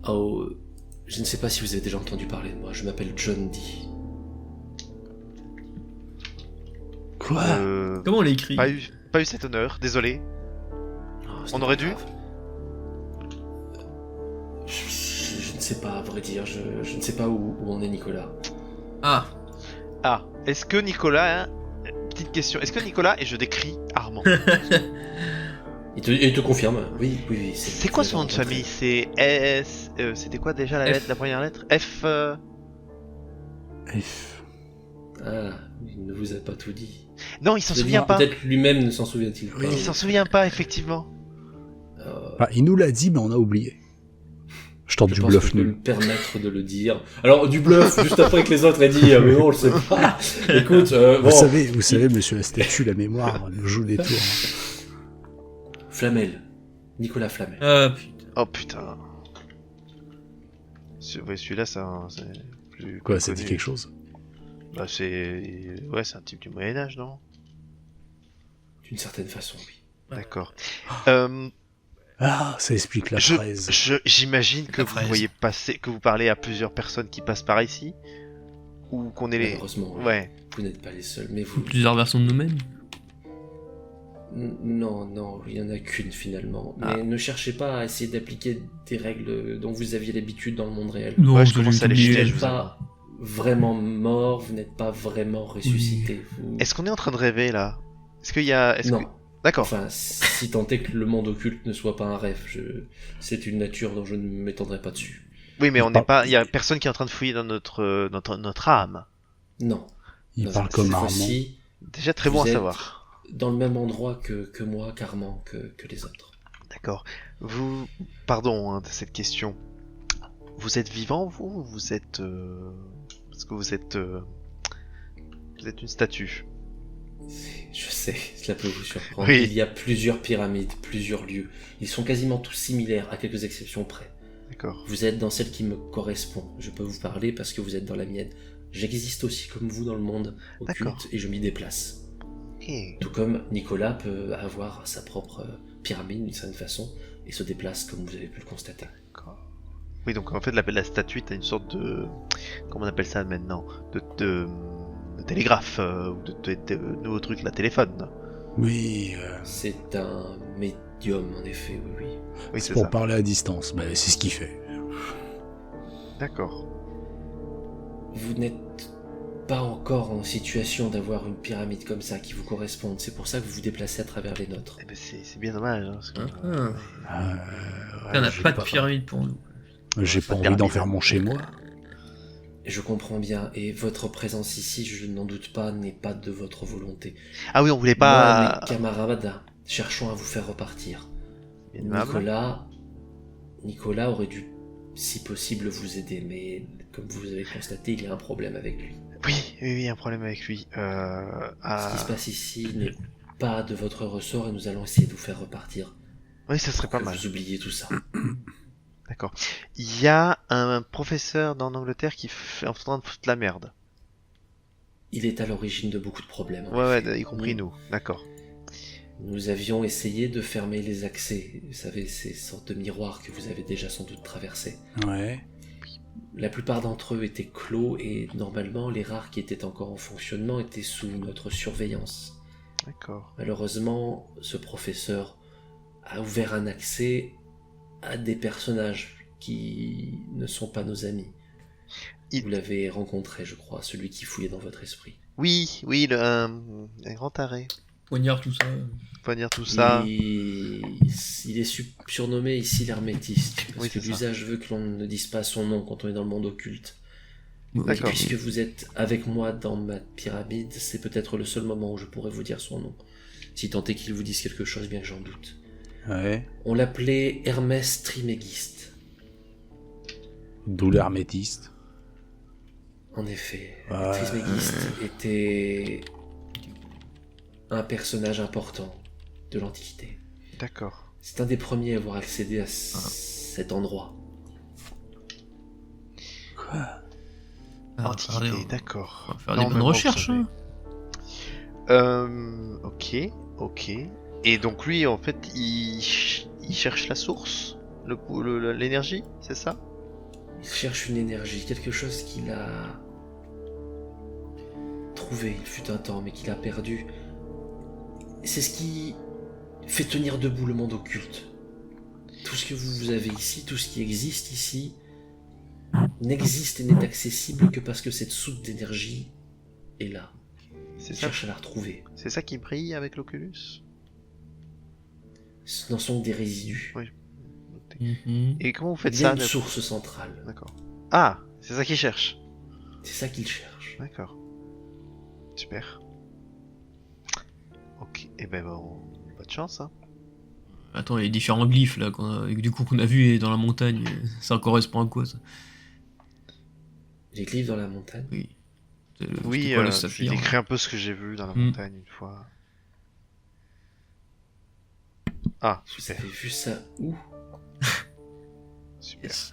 Oh, je ne sais pas si vous avez déjà entendu parler de moi, je m'appelle John Dee. Quoi? Comment on l'écrit? Pas eu cet honneur, désolé. Oh, ce On n'est aurait pas dû. grave. Je ne sais pas, à vrai dire, je ne sais pas où en est Nicolas. Ah, Ah, est-ce que Nicolas... Petite question, est-ce que Nicolas, et je décris Armand, Il te confirme, oui. c'est quoi son nom de famille? C'est S... c'était quoi déjà la F. lettre, la première lettre? F... F. Ah, il ne vous a pas tout dit. Non, il s'en Je veux souvient dire, pas. Peut-être lui-même ne s'en souvient-il pas. Il s'en souvient pas, effectivement. Bah, il nous l'a dit, mais on a oublié. Je tente Je du pense bluff que je peux nul. me permettre de le dire. Alors, du bluff, juste après que les autres aient dit, ah, mais non, on le sait pas. Écoute, bon. Vous savez, monsieur la statue, la mémoire nous joue des tours. Flamel. Nicolas Flamel. putain. Oh putain. Ouais, celui-là, c'est plus... Quoi, plus ça dit connu. quelque chose? Bah c'est... Ouais, c'est un type du Moyen-Âge, non? D'une certaine façon, oui. D'accord. Ah, ça explique la fraise. J'imagine que La vous fraise. voyez passer, que vous parlez à plusieurs personnes qui passent par ici, ou qu'on est les. Malheureusement, oui. Ouais. Vous n'êtes pas les seuls, mais vous... Plusieurs versions de nous-mêmes. Non, il n'y en a qu'une finalement. Ah. Mais ne cherchez pas à essayer d'appliquer des règles dont vous aviez l'habitude dans le monde réel. Non, Ouais, je ça, commence j'ai à les oublié. jeter, Vous je n'êtes vous pas vraiment mort, vous n'êtes pas vraiment ressuscité. Vous- Est-ce qu'on est en train de rêver là? Est-ce qu'il y a. Non. D'accord. Enfin, si tant est que le monde occulte ne soit pas un rêve, c'est une nature dont je ne m'étendrai pas dessus. Oui, mais Il on n'est parle- pas. Il y a personne qui est en train de fouiller dans notre âme. Non. Il Non, parle cette comme Armand. fois-ci, Déjà très Vous bon à êtes- savoir. dans le même endroit que moi, qu'Armand, que les autres. D'accord. Vous. Pardon de cette question. Vous êtes vivant, vous? Ou vous êtes. Parce que vous êtes. Vous êtes une statue. Je sais, cela peut vous surprendre. Oui. Il y a plusieurs pyramides, plusieurs lieux. Ils sont quasiment tous similaires, à quelques exceptions près. D'accord. Vous êtes dans celle qui me correspond. Je peux vous parler parce que vous êtes dans la mienne. J'existe aussi comme vous dans le monde D'accord. occulte et je m'y déplace. Ok. Tout comme Nicolas peut avoir sa propre pyramide d'une certaine façon et se déplace comme vous avez pu le constater. D'accord. Oui, donc en fait, la statue, t'as une sorte de. Comment on appelle ça maintenant? De télégraphe, ou de nouveau truc, la téléphone. Oui, C'est un médium en effet, oui. Oui, c'est c'est pour ça. parler à distance. Bah, c'est ce qu'il fait. D'accord. Vous n'êtes pas encore en situation d'avoir une pyramide comme ça qui vous corresponde. C'est pour ça que vous vous déplacez à travers les nôtres. Eh ben, c'est bien dommage. Hein, parce que, On n'a J'ai pas de pyramide pour nous. J'ai Pas pas de envie pyramide. d'en faire mon chez moi. Je comprends bien, et votre présence ici, je n'en doute pas, n'est pas de votre volonté. Ah oui, on voulait Moi, pas. mes camarades, cherchons à vous faire repartir. Bien aimable. Nicolas aurait dû, si possible, vous aider, mais comme vous avez constaté, il y a un problème avec lui. Oui, un problème avec lui. Ce qui se passe ici n'est pas de votre ressort et nous allons essayer de vous faire repartir. Oui, ça serait pas Que mal. vous oubliez tout ça. D'accord. Il y a un professeur en Angleterre qui est en train de foutre la merde. Il est à l'origine de beaucoup de problèmes. en Ouais, effet. y compris nous. D'accord. Nous avions essayé de fermer les accès, vous savez, ces sortes de miroirs que vous avez déjà sans doute traversés. Ouais. La plupart d'entre eux étaient clos et normalement les rares qui étaient encore en fonctionnement étaient sous notre surveillance. D'accord. Malheureusement, ce professeur a ouvert un accès à des personnages qui ne sont pas nos amis. Vous l'avez rencontré, je crois, celui qui fouillait dans votre esprit. Oui, un grand taré. Poignard, tout ça. Poignard tout ça. Il est surnommé ici l'hermétiste, parce Oui, que c'est ça. l'usage veut que l'on ne dise pas son nom quand on est dans le monde occulte. Et D'accord. puisque vous êtes avec moi dans ma pyramide, c'est peut-être le seul moment où je pourrais vous dire son nom. Si tant est qu'il vous dise quelque chose, bien que j'en doute. Ouais. On l'appelait Hermès Trismégiste. D'où l'hermétiste. En effet, Ouais. Trismégiste était un personnage important de l'Antiquité. D'accord. C'est un des premiers à avoir accédé à cet endroit. Quoi? Antiquité, regardez, d'accord. on va faire Non, des bonnes mais moi, recherches. vous Hein. Ok. Et donc lui, en fait, il cherche la source, l'énergie, c'est ça? Il cherche une énergie, quelque chose qu'il a trouvé, il fut un temps, mais qu'il a perdu. C'est ce qui fait tenir debout le monde occulte. Tout ce que vous avez ici, tout ce qui existe ici, n'existe et n'est accessible que parce que cette soude d'énergie est là. C'est Il ça. cherche à la retrouver. C'est ça qui brille avec l'Oculus. Ce n'en sont que des résidus. Oui. Mhm. Et comment vous faites Il y a ça une de- source centrale. D'accord. Ah, c'est ça qu'il cherche. C'est ça qu'il cherche. D'accord. Super. Ok, et ben bon, bonne chance, hein. Attends, les différents glyphes là, qu'on a vu dans la montagne, ça correspond à quoi ça? Les glyphes dans la montagne. Oui. Oui, C'était quoi, le je saphir? décris un peu ce que j'ai vu dans la Hmm. montagne une fois. Ah, Vous super, avez vu ça où? super. Yes.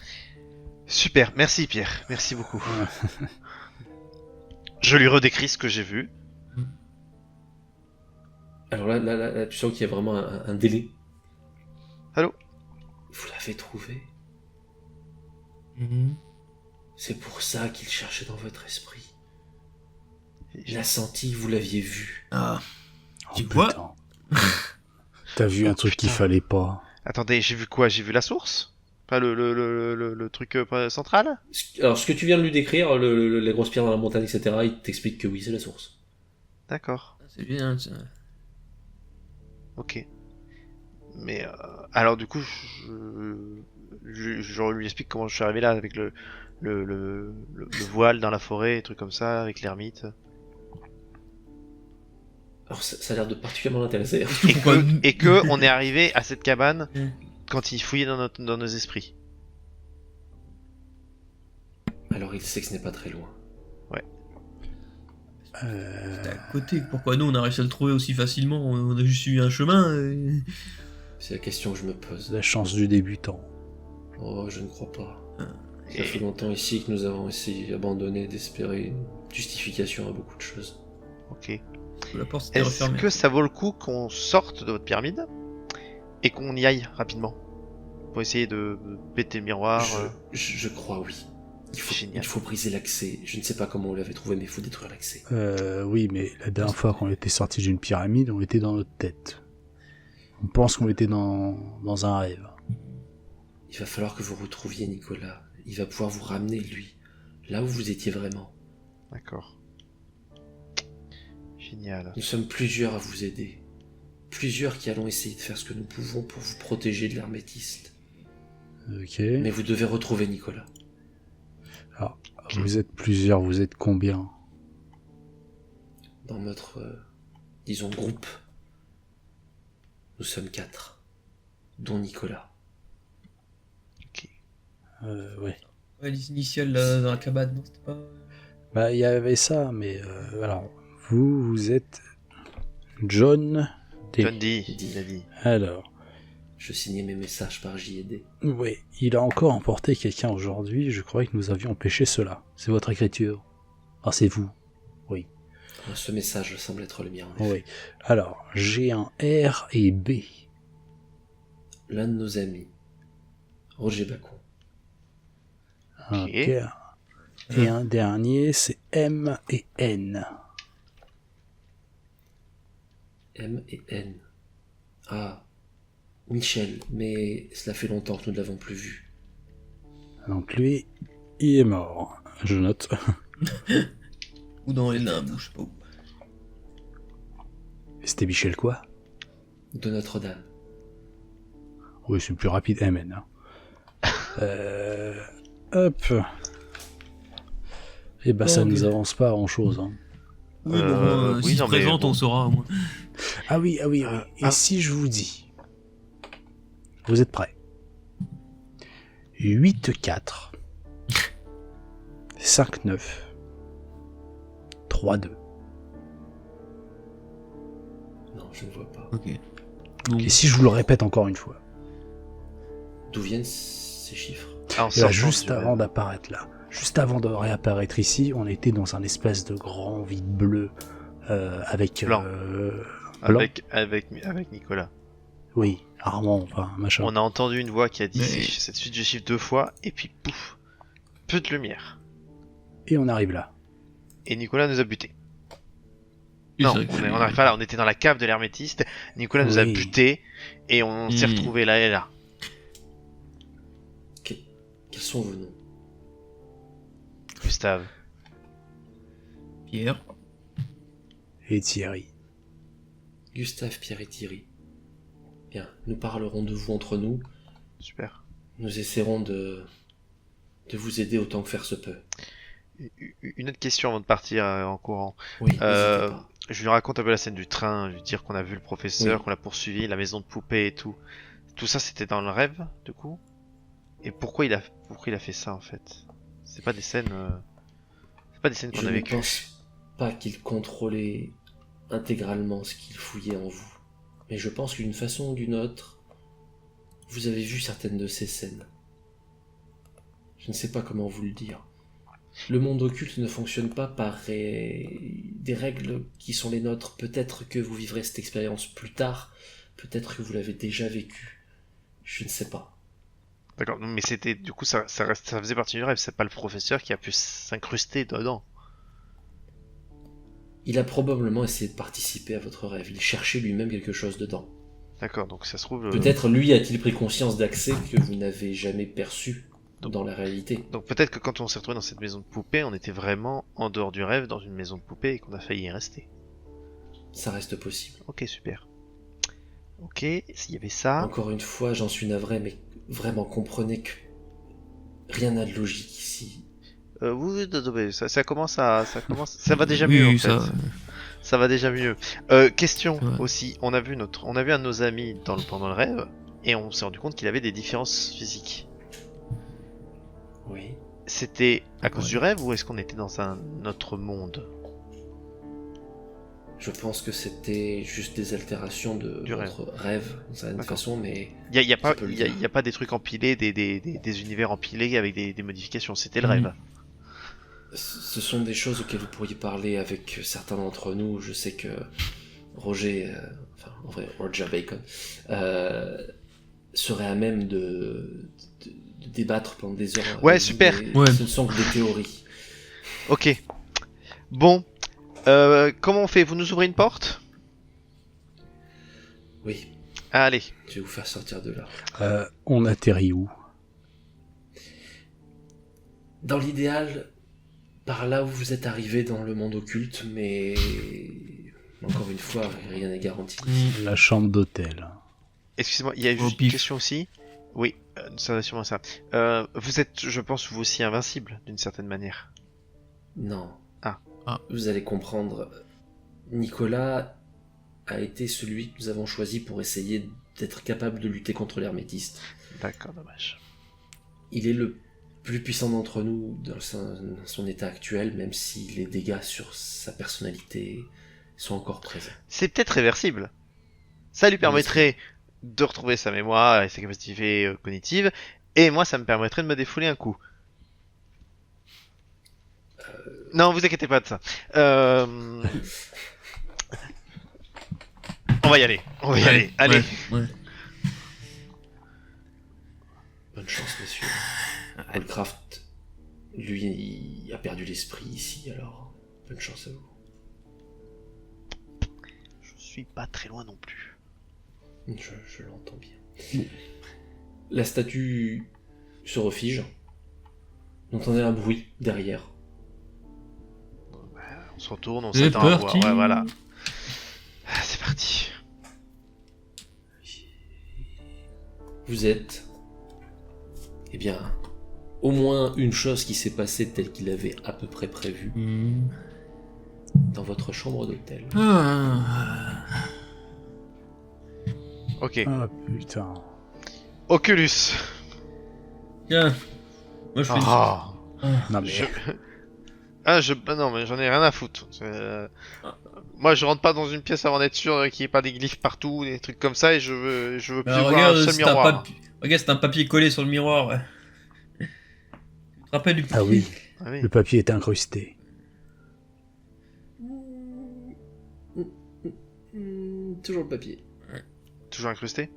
Super, merci Pierre, merci beaucoup. Je lui redécris ce que j'ai vu. Alors là, tu sens qu'il y a vraiment un délai. Allô? Vous l'avez trouvé? Mhm. C'est pour ça qu'il cherchait dans votre esprit. Il J'ai- a senti, vous l'aviez vu. Ah, Oh, Tu vois putain. T'as vu un truc qu'il Putain. fallait pas. Attendez, j'ai vu quoi? J'ai vu la source? Enfin, le truc central? Alors, ce que tu viens de lui décrire, les grosses pierres dans la montagne, etc., il t'explique que oui, c'est la source. D'accord, c'est bien ça. ok. Mais alors du coup, je lui explique comment je suis arrivé là avec le voile dans la forêt, et trucs comme ça, avec l'ermite. Alors, ça a l'air de particulièrement l'intéresser. Et que on est arrivé à cette cabane Mm. quand il fouillait dans nos esprits. Alors, il sait que ce n'est pas très loin. C'était à côté. Pourquoi nous on a réussi à le trouver aussi facilement? On a juste suivi un chemin. C'est la question que je me pose. La chance du débutant. Oh, je ne crois pas. Ça Et- fait longtemps ici que nous avons essayé d'abandonner, d'espérer une justification à beaucoup de choses. Ok. La porte s'était Est-ce refermée. que ça vaut le coup qu'on sorte de votre pyramide et qu'on y aille rapidement pour essayer de péter le miroir? Je crois, oui. Génial. Il faut briser l'accès. Je ne sais pas comment vous l'avez trouvé, mais il faut détruire l'accès. Oui, mais la dernière fois qu'on était sorti d'une pyramide, on était dans notre tête. On pense qu'on était dans un rêve. Il va falloir que vous retrouviez Nicolas. Il va pouvoir vous ramener, lui, là où vous étiez vraiment. D'accord. Génial. Nous sommes plusieurs à vous aider. Plusieurs qui allons essayer de faire ce que nous pouvons pour vous protéger de l'hermétiste. Ok. Mais vous devez retrouver Nicolas. Alors, vous êtes plusieurs, vous êtes combien? Dans notre, disons, groupe, nous sommes 4, dont Nicolas. Ok. Ouais. Ouais, les initiales là, dans la cabane, non, c'était pas. Bah, il y avait ça, mais alors, vous êtes John D. John D, il a dit. Alors, Je signais mes messages par J&D. oui, il a encore emporté quelqu'un aujourd'hui. Je croyais que nous avions empêché cela. C'est votre écriture. Ah, c'est vous. Oui. Ce message semble être le mien, en effet. Oui. Alors, j'ai un R et B. L'un de nos amis, Roger Bacon. Un Ok. K. Et un dernier, c'est M et N. M et N. Ah, Michel, mais cela fait longtemps que nous ne l'avons plus vu. Donc lui, il est mort. Je note. Ou dans les limbes, ou je sais pas où. C'était Michel quoi? De Notre-Dame. Oui, c'est plus rapide, MN. Hein. Hop. Et bah, ça Oh, nous ok. avance pas grand chose. Hein. Oui, oui, s'il se non, mais présente, bon. on saura au moins. Ah oui, ah oui, oui. Et si je vous dis. Vous êtes prêts? 8-4. 5-9. 3-2. Non, je ne vois pas. Ok. Donc, Et si je vous le répète encore une fois? D'où viennent ces chiffres? Ah, en Et là, sortant juste du- avant d'apparaître là, juste avant de réapparaître ici, on était dans un espèce de grand vide bleu avec Blanc. blanc. avec Nicolas. Oui, Armand, enfin machin. On a entendu une voix qui a dit Mais- cette suite de chiffres 2 fois, et puis pouf, peu de lumière. Et on arrive là. Et Nicolas nous a butés. Oui, Non, c'est vrai que on n'arrive pas là, on était dans la cave de l'hermétiste, Nicolas nous a Oui. butés, et on s'est retrouvés là et là. Quels sont vos noms? Gustave. Pierre. Et Thierry. Gustave, Pierre et Thierry. Bien, nous parlerons de vous entre nous. Super. Nous essaierons de vous aider autant que faire se peut. Une autre question avant de partir en courant. Oui, n'hésitez pas. Je lui raconte un peu la scène du train, je lui dire qu'on a vu le professeur, Oui. qu'on l'a poursuivi, la maison de poupée et tout. Tout ça c'était dans le rêve, du coup. Et pourquoi il a fait ça en fait? C'est pas des scènes, c'est pas des scènes qu'on Je a ne vécues. pense pas qu'il contrôlait intégralement ce qu'il fouillait en vous. Mais je pense qu'une façon ou d'une autre, vous avez vu certaines de ces scènes. Je ne sais pas comment vous le dire. Le monde occulte ne fonctionne pas par des règles qui sont les nôtres. Peut-être que vous vivrez cette expérience plus tard. Peut-être que vous l'avez déjà vécue. Je ne sais pas. D'accord, mais c'était du coup ça faisait partie du rêve. C'est pas le professeur qui a pu s'incruster dedans. Il a probablement essayé de participer à votre rêve. Il cherchait lui-même quelque chose dedans. D'accord, donc ça se trouve. Peut-être lui a-t-il pris conscience d'accès que vous n'avez jamais perçu dans la réalité. Donc peut-être que quand on s'est retrouvé dans cette maison de poupée, on était vraiment en dehors du rêve, dans une maison de poupée, et qu'on a failli y rester. Ça reste possible. Ok, super. Ok, s'il y avait ça. Encore une fois, j'en suis navré, mais vraiment comprenez que rien n'a de logique ici. Oui, ça commence, ça va déjà Oui, mieux en fait. ça. Ça va déjà mieux. Question Ouais. aussi, on a vu un de nos amis pendant le rêve, et on s'est rendu compte qu'il avait des différences physiques. Oui. C'était à cause Ouais. du rêve ou est-ce qu'on était dans un autre monde? Je pense que c'était juste des altérations de Du votre rêve, d'une certaine D'accord. façon, mais Il y a pas, Tu peux le y a, dire. y a pas des trucs empilés, des univers empilés avec des modifications. C'était le Mhm. rêve. ce sont des choses auxquelles vous pourriez parler avec certains d'entre nous. Je sais que Roger, en vrai, Roger Bacon, serait à même de débattre pendant des heures. Ouais, avec vous, super. mais Ouais. Ce ne sont que des théories. Ok. Bon. Comment on fait? Vous nous ouvrez une porte? Oui, Allez. je vais vous faire sortir de là. On atterrit où? Dans l'idéal, par là où vous êtes arrivé dans le monde occulte, mais encore une fois, rien n'est garanti. La chambre d'hôtel. Excusez-moi, il y a Au juste une pif. question aussi. Oui, ça va sûrement ça. Vous êtes, je pense, vous aussi invincible, d'une certaine manière. Non. Ah. Ah. Vous allez comprendre. Nicolas a été celui que nous avons choisi pour essayer d'être capable de lutter contre l'hermétiste. D'accord, dommage. Il est le plus puissant d'entre nous dans son état actuel, même si les dégâts sur sa personnalité sont encore présents. C'est peut-être réversible. Ça lui permettrait de retrouver sa mémoire et ses capacités cognitives, et moi, ça me permettrait de me défouler un coup. Non, vous inquiétez pas de ça. On va y aller. On va y aller. Allez. Ouais. Bonne chance, monsieur. Holcraft, lui, a perdu l'esprit ici, alors bonne chance à vous. Je suis pas très loin non plus. Je l'entends bien. La statue se refige. Vous entendez un bruit derrière. On se retourne, on C'est s'attend à voir. parti. Ouais, voilà. Ah, c'est parti. Vous êtes... Eh bien, au moins une chose qui s'est passée telle qu'il avait à peu près prévu Mhm. dans votre chambre d'hôtel. Ah. Ok. Ah putain. Oculus. Tiens. Moi je fais. Ah. Non mais Je... non, mais j'en ai rien à foutre. Moi, je rentre pas dans une pièce avant d'être sûr qu'il n'y ait pas des glyphes partout, des trucs comme ça, et je veux plus Alors, voir regarde, un seul c'est un, miroir. regarde, c'est un papier collé sur le miroir. Ouais. Tu te rappelles du papier? ah oui, Ah oui. le papier est incrusté. Toujours le papier. Toujours incrusté.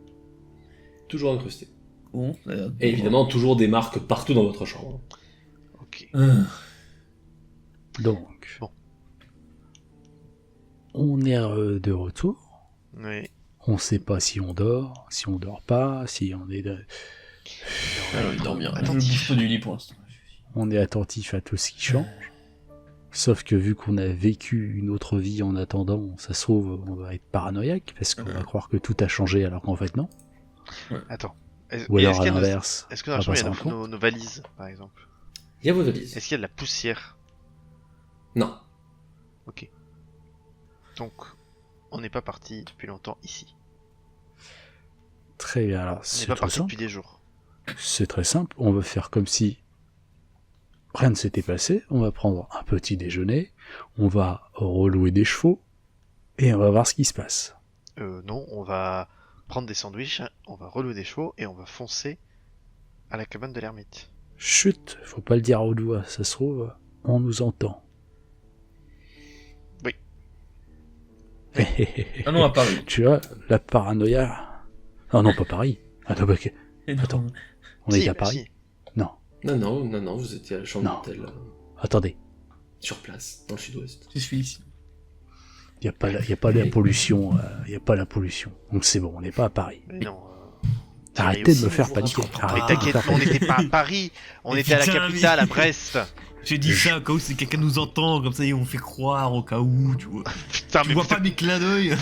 Toujours incrusté. Bon, Et évidemment, toujours des marques partout dans votre chambre. Ok. Donc, Bon. on est de retour. Oui. On sait pas si on dort pas, si on est, Il dort bien. Je Attentif. bouge pas du lit pour l'instant. on est attentif à tout ce qui change. Sauf que vu qu'on a vécu une autre vie en attendant, ça se trouve, on va être paranoïaque parce qu'on va croire que tout a changé alors qu'en fait non. Attends. Ou alors à qu'il y a l'inverse. Est-ce que dans la on va chambre, il y pas a s'en rendre compte. nos valises, par exemple? Il y a vos valises. Est-ce qu'il y a de la poussière? Non. Ok. Donc, on n'est pas parti depuis longtemps ici. Très bien, alors On n'est c'est pas très parti simple. depuis des jours. C'est très simple, on va faire comme si rien ne s'était passé, on va prendre un petit déjeuner, on va relouer des chevaux, et on va voir ce qui se passe. Non, on va prendre des sandwichs, on va relouer des chevaux et on va foncer à la cabane de l'ermite. Chut, faut pas le dire au doigt, ça se trouve, on nous entend. Oui. Ah non, à Paris. Tu vois, la paranoïa... Ah non, pas Paris. Attends, Attends. On Si, est à mais Paris. si. Non, Non, vous étiez à la chambre Non. d'hôtel, attendez, sur place, dans le sud-ouest. Je suis ici. y a pas la pollution, y a pas la pollution. Donc c'est bon, on n'est pas à Paris. Mais non. Arrêtez de me aussi, faire vous paniquer. racontez. Mais Arrêtez de me t'inquiète, faire on paniquer. n'était pas à Paris, on Mais était à la putain, capitale, mais- à Brest. J'ai dit ça au cas où c'est quelqu'un nous entend, comme ça on fait croire au cas où, tu vois. Putain, Tu mais vois vous pas mes clins d'œil.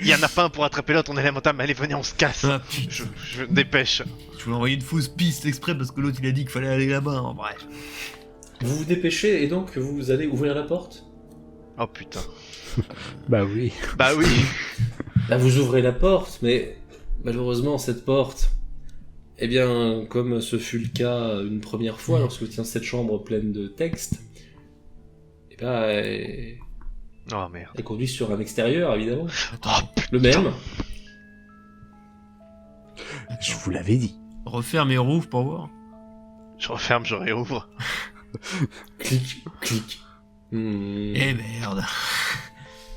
il y en a pas un pour attraper l'autre, on est à la montagne, mais allez, venez, on se casse. Ah putain. Je me dépêche. Je voulais envoyer une fausse piste exprès parce que l'autre il a dit qu'il fallait aller là-bas, hein, bref. Vous vous dépêchez et donc vous allez ouvrir la porte. Oh putain. Bah oui. Bah oui. Là, vous ouvrez la porte, mais malheureusement, cette porte, eh bien, comme ce fut le cas une première fois lorsque vous étiez dans cette chambre pleine de textes, eh bien, Oh merde. elle conduit sur un extérieur, évidemment. Attends, Le même. Je vous l'avais dit. referme et rouvre pour voir. Je referme, je réouvre. Clic, clic. Eh merde.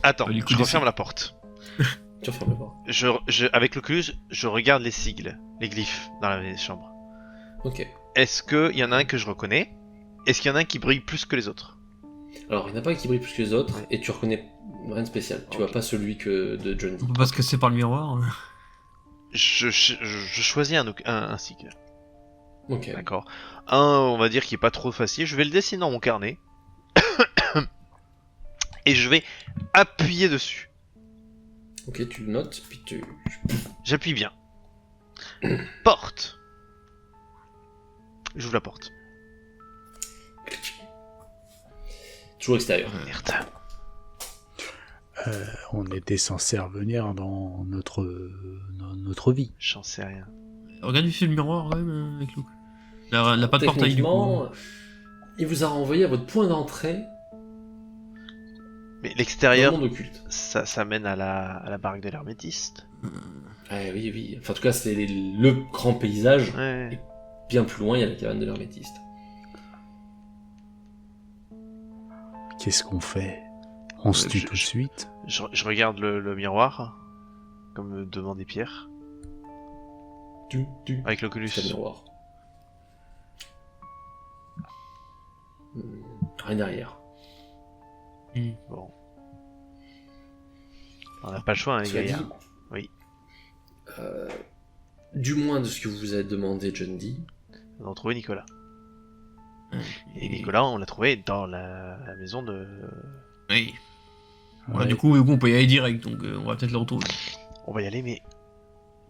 Attends, Du coup, je des- referme la porte. Tu refermes la porte. Avec l'Oculus, je regarde les sigles, les glyphes dans la chambre. Ok. Est-ce qu'il y en a un que je reconnais? Est-ce qu'il y en a un qui brille plus que les autres? Alors, il n'y en a pas un qui brille plus que les autres, et tu reconnais rien de spécial. Tu Ok. vois pas celui que de John Dee. On peut pas se casser par le miroir. Je choisis un sigle. Ok. D'accord. Un, on va dire, qui est pas trop facile. Je vais le dessiner dans mon carnet. Et je vais appuyer dessus. Ok, tu le notes, puis tu... J'appuie bien. Porte. J'ouvre la porte. Toujours extérieur. Merde. On était censé revenir dans notre vie. J'en sais rien. Regarde du film miroir quand même avec Luke. Elle a pas de portail du coup. Techniquement, il vous a renvoyé à votre point d'entrée Mais dans l'extérieur, le monde occulte. ça mène à la baraque de l'hermétiste. Oui, oui. Enfin, en tout cas, c'est le grand paysage. Ouais. Bien plus loin, il y a la cabane de l'hermétiste. Qu'est-ce qu'on fait? On se tue je- tout de suite? Je regarde le miroir, comme demandait Pierre, Tu. avec l'Oculus. C'est le miroir. Rien derrière. Bon. On n'a pas le choix, hein, les Cela gars. dit, Oui. Du moins de ce que vous avez demandé, John Dee. On a trouvé Nicolas. Et Nicolas, on l'a trouvé dans la maison de... Oui. Ouais. Voilà, du coup, on peut y aller direct, donc on va peut-être le retrouver. On va y aller, mais...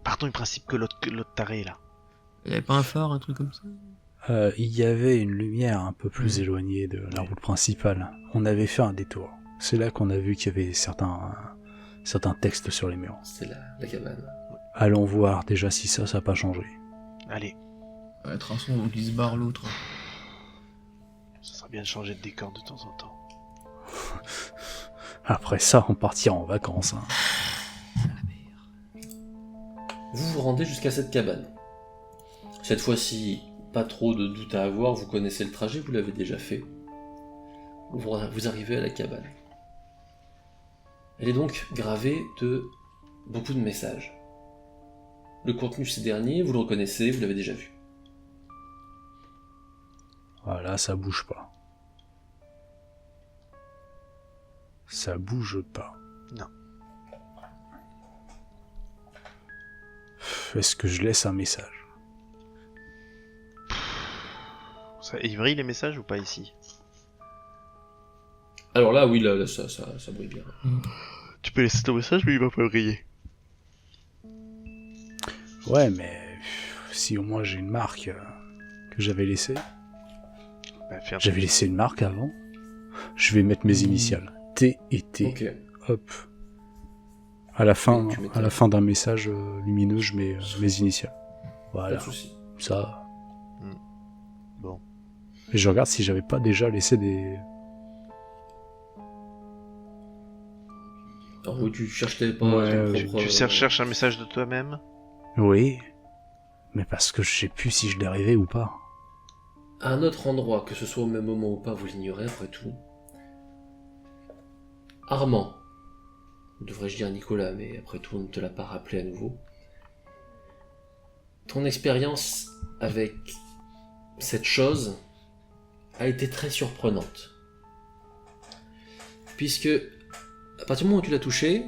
Partons du principe que l'autre taré, là. Il y avait pas un phare, un truc comme ça? Il y avait une lumière un peu plus éloignée de la route principale. On avait fait un détour. C'est là qu'on a vu qu'il y avait certains textes sur les murs. C'est la cabane. Allons voir déjà si ça n'a pas changé. Allez, Ouais, de toute façon, on glisse barre l'autre. ça serait bien de changer de décor de temps en temps. Après ça, on partira en vacances. Hein. Vous vous rendez jusqu'à cette cabane. Cette fois-ci, pas trop de doute à avoir, vous connaissez le trajet, vous l'avez déjà fait. Vous arrivez à la cabane. Elle est donc gravée de beaucoup de messages. Le contenu de ces derniers, vous le reconnaissez, vous l'avez déjà vu. Voilà, ça bouge pas. Ça bouge pas. Non. Est-ce que je laisse un message? Il brille les messages ou pas ici? Alors là, oui, là, ça brille bien. Tu peux laisser ton message, mais il va pas briller. Ouais, mais si au moins j'ai une marque que j'avais laissée. Bah, fais un J'avais laissé une marque avant. Je vais mettre mes initiales. T et T. Ok. Hop. À la fin, Et tu mets à la fin d'un message lumineux, je mets mes initiales. Pas Voilà. de soucis. Ça. Bon. Et je regarde si j'avais pas déjà laissé des. Alors oui, tu cherches pas Ouais, ton propre... Tu cherches un message de toi-même? Oui. Mais parce que je sais plus si je l'ai rêvé ou pas. À un autre endroit, que ce soit au même moment ou pas, vous l'ignorez après tout. Armand, devrais-je dire Nicolas, mais après tout, on ne te l'a pas rappelé à nouveau. Ton expérience avec cette chose a été très surprenante. Puisque, à partir du moment où tu l'as touché,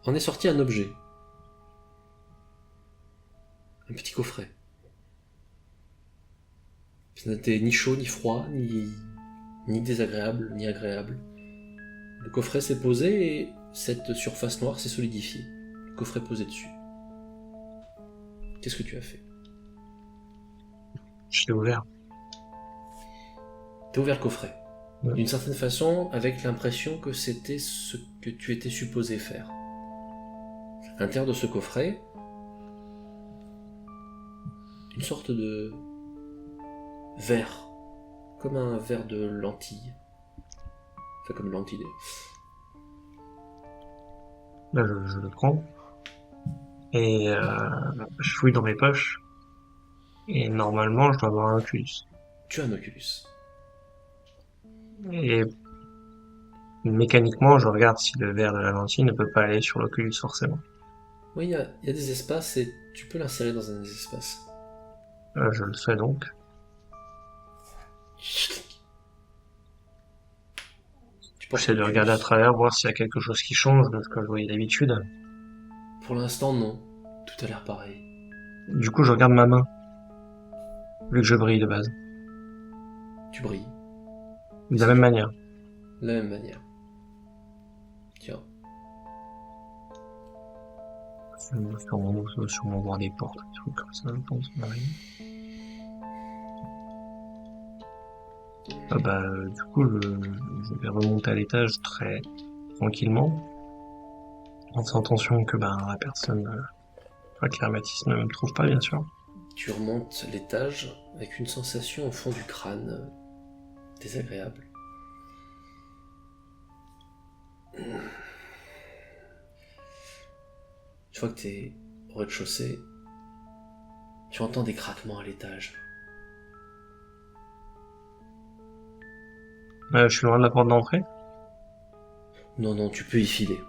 en est sorti un objet. Un petit coffret. Ça n'était ni chaud, ni froid, ni désagréable, ni agréable. Le coffret s'est posé et cette surface noire s'est solidifiée. Le coffret posé dessus. Qu'est-ce que tu as fait? Je l'ai ouvert. Tu as ouvert le coffret. Ouais. D'une certaine façon, avec l'impression que c'était ce que tu étais supposé faire. À l'intérieur de ce coffret, une sorte de verre, comme un verre de lentilles. Enfin, comme une lentille. Là, je le prends. Et je fouille dans mes poches. Et normalement, je dois avoir un Oculus. Tu as un Oculus. Et mécaniquement, je regarde si le verre de la lentille ne peut pas aller sur l'Oculus forcément. Oui, il y a des espaces et tu peux l'insérer dans un des espaces. Je le fais donc. Tu portes J'essaie de l'Oculus. regarder à travers, voir s'il y a quelque chose qui change de ce que je voyais d'habitude. Pour l'instant, non. Tout a l'air pareil. Du coup, je regarde ma main. Vu que je brille de base. Tu brilles. De la même manière. De la même manière. Tiens. Je vais sûrement voir des portes, des trucs comme ça, je pense. Du coup, je vais remonter à l'étage très tranquillement, en faisant attention que la personne, que l'hermétisme ne me trouve pas, bien sûr. Tu remontes l'étage avec une sensation au fond du crâne désagréable. Une fois que tu es au rez-de-chaussée, tu entends des craquements à l'étage. Je suis loin de la porte d'entrée. Non, non, tu peux y filer.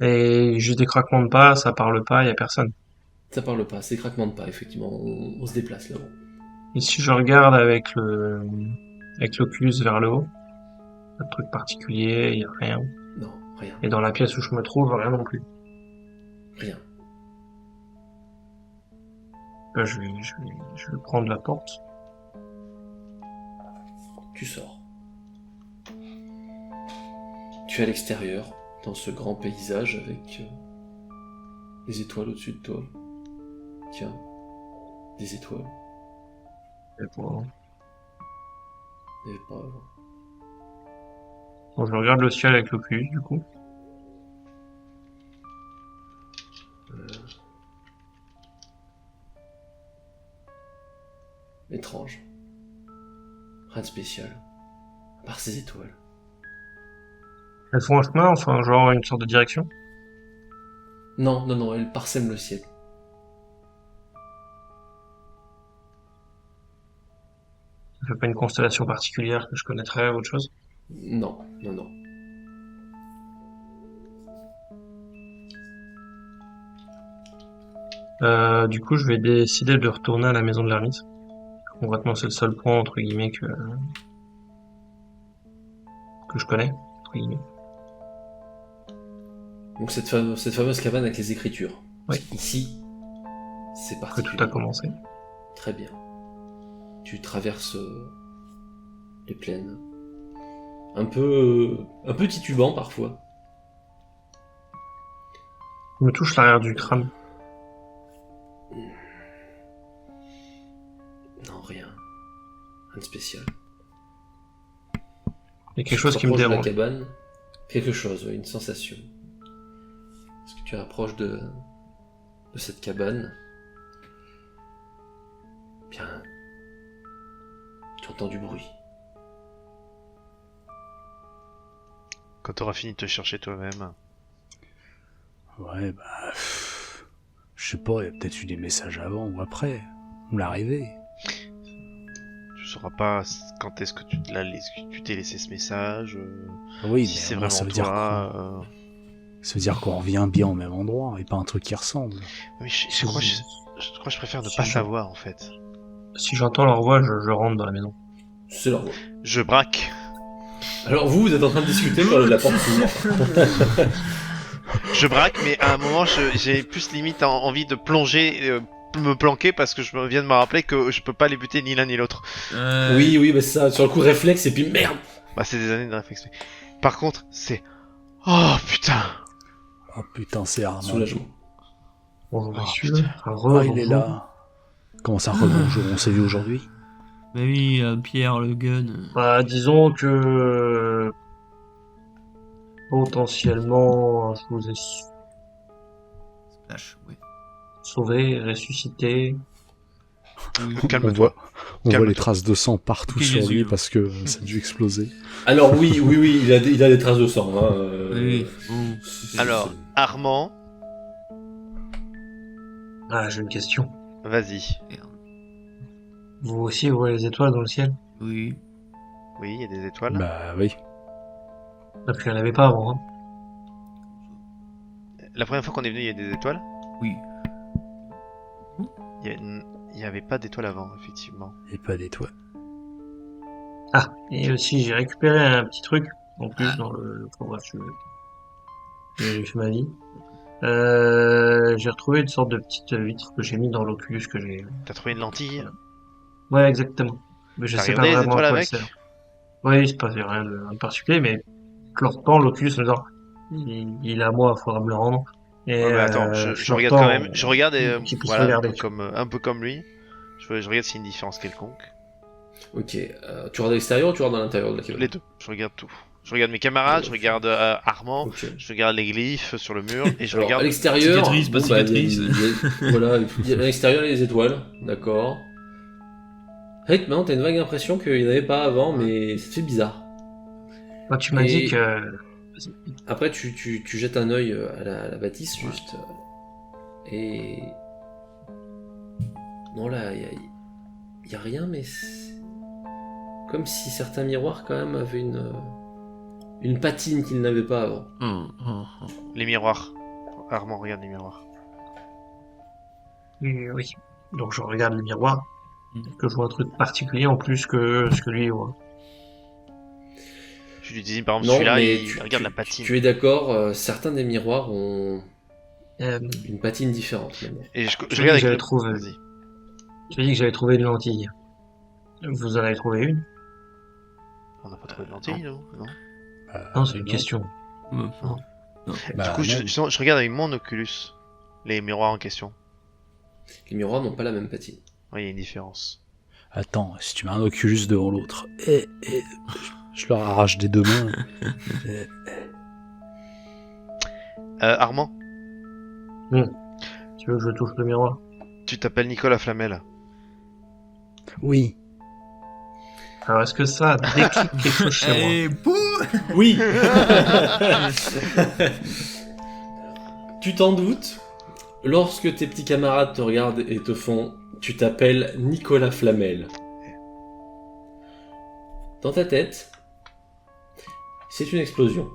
Et juste des craquements de pas, ça parle pas, y a personne. Ça parle pas, c'est craquement de pas, effectivement. On se déplace là-haut. Et si je regarde avec l'Oculus vers le haut, pas de truc particulier, y a rien. Non, rien. Et dans la pièce où je me trouve, rien non plus. Rien. Je vais prendre la porte. Tu sors. Tu es à l'extérieur, dans ce grand paysage avec les étoiles au-dessus de toi. Tiens, des étoiles. Et bon, Et pas... je regarde le ciel avec l'Oculus, du coup. étrange. Rien de spécial. À part ces étoiles. Elles font un chemin, enfin, genre une sorte de direction. Non, non, non, elles parsèment le ciel. Ça fait pas une constellation particulière que je connaîtrais ou autre chose. Non, non, non. Du coup, je vais décider de retourner à la maison de l'ermite. Concrètement, c'est le seul point, entre guillemets, que je connais, entre guillemets. Donc cette fameuse cabane avec les écritures. Oui. Ici, c'est Que particulier. tout a commencé. Très bien. Tu traverses les plaines. Un peu titubant parfois. Je me touche l'arrière du crâne. Non, rien. Rien de spécial. Il y a quelque chose qui me Tu t'approches dérange. de la cabane. Quelque chose, ouais, une sensation. Est-ce que tu rapproches de cette cabane? Bien. Tu entends du bruit. Quand t'auras fini de te chercher toi-même. Ouais, bah. Je sais pas, il y a peut-être eu des messages avant ou après. Ou l'arrivée. Tu sauras pas quand est-ce que tu t'es laissé ce message. Oui, Si mais c'est au moins, vraiment ça veut dire toi. ça veut dire qu'on revient bien au même endroit et pas un truc qui ressemble. Mais je crois que je préfère ne Si pas je- savoir en fait. Si j'entends leur voix, je rentre dans la maison. C'est leur voix. Je braque. Alors vous êtes en train de discuter quand la porte s'ouvre. Je braque, mais à un moment, j'ai plus limite envie de plonger, me planquer parce que je viens de me rappeler que je peux pas les buter ni l'un ni l'autre. Oui, bah c'est ça. Sur le coup, réflexe et puis merde. Bah, c'est des années de réflexion. Par contre, c'est. Oh putain! Oh putain, c'est Armand. Soulagement. Bonjour, Oh, monsieur. putain. Ah, il est là. Comment ça, rebonjour? On s'est vu aujourd'hui? Bah oui, Pierre, le gun. Bah, disons que potentiellement, je vous ai Splash, ouais. sauvé, ressuscité. Oui. On Calme-toi. voit Calme-toi. les traces de sang partout Ok, sur Jésus. lui parce que ça a dû exploser. Alors oui, il a des traces de sang. Hein, Oui, bon. Alors, Armand, Ah, j'ai une question. vas-y. Merde. Vous aussi, vous voyez les étoiles dans le ciel? Oui. Oui, il y a des étoiles. Bah oui. Parce qu'il n'y en avait pas avant, hein. La première fois qu'on est venu, il y a des étoiles. Oui. Il y avait pas d'étoiles avant, effectivement. Et pas d'étoiles. Ah, et aussi, j'ai récupéré un petit truc, en plus, Ah. dans le bref, j'ai fait ma vie. J'ai retrouvé une sorte de petite vitre que j'ai mis dans l'Oculus que j'ai. T'as trouvé une lentille? Ouais, exactement. Mais je T'as sais pas regardé les vraiment à étoiles quoi avec? elle sert. Oui, c'est pas rien de particulier, mais je le reprends, l'Oculus, en disant, il est à moi, faudra me le rendre. Et, Ouais, mais attends, je le regarde reprends, quand même. Je regarde et qu'il puisse voilà, regarder, un peu comme lui. Je regarde s'il y a une différence quelconque. Ok. Tu regardes à l'extérieur ou tu regardes à l'intérieur de la cabane? Les deux. Je regarde tout. Je regarde mes camarades, je regarde Armand, Ok. je regarde les glyphes sur le mur et je Alors, à regarde. l'extérieur, Cicatrice, pas cicatrice. voilà, il y a à l'extérieur les étoiles, d'accord. C'est vrai que maintenant t'as une vague impression qu'il n'y en avait pas avant, mais ça te fait bizarre. Moi, tu m'as Et- dit que, Après, tu jettes un œil à la bâtisse, juste. Et. Non, là, il y a rien, mais. Comme si certains miroirs, quand même, avaient une patine qu'ils n'avaient pas avant. Les miroirs. Armand, regarde les miroirs. oui. Donc, je regarde le miroir, Mhm. que je vois un truc particulier en plus que ce que lui voit. Je lui dis par exemple Non, celui-là, mais il regarde la patine. tu es d'accord, certains des miroirs ont Euh, une patine différente maintenant. Et je Tu regarde dis que avec j'avais le. trouvé. Vas-y. tu as dit que j'avais trouvé une lentille. Vous en avez trouvé une? On n'a pas trouvé de lentille, non? Non, c'est une question. Bah, Du coup, je regarde avec mon Oculus les miroirs en question. Les miroirs n'ont pas la même patine. Oui, il y a une différence. Attends, si tu mets un Oculus devant l'autre, je leur arrache des deux mains. Eh, Armand, Tu veux que je touche le miroir? tu t'appelles Nicolas Flamel. oui. Alors, est-ce que ça déclic quelque chose chez moi? Et pouh. Oui. Tu t'en doutes, lorsque tes petits camarades te regardent et te font « Tu t'appelles Nicolas Flamel ». Dans ta tête, c'est une explosion.